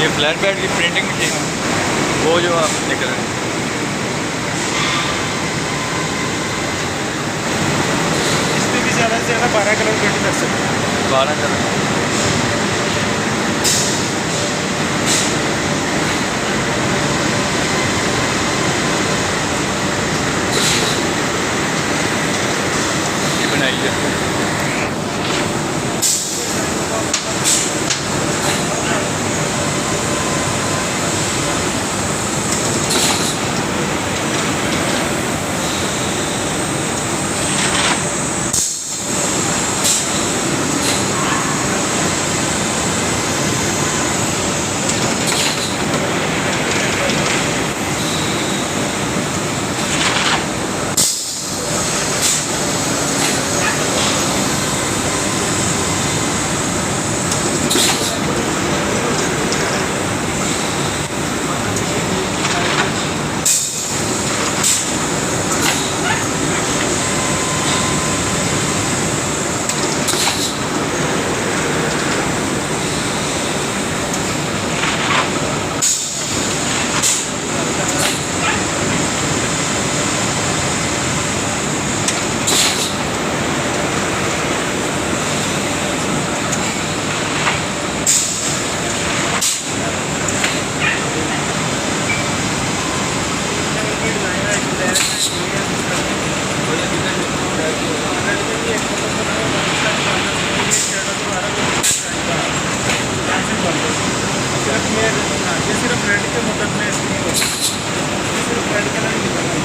ये flat pad की printing machine वो जो आप देख रहे हैं इसमें भी ज़्यादा से ज़्यादा 12 कलर प्रिंट कर सकते हैं। 12 कलर। ये बनाई है ये सिर्फ रेड के मुकदमे इसमें सिर्फ रेड कलर ही निकलना।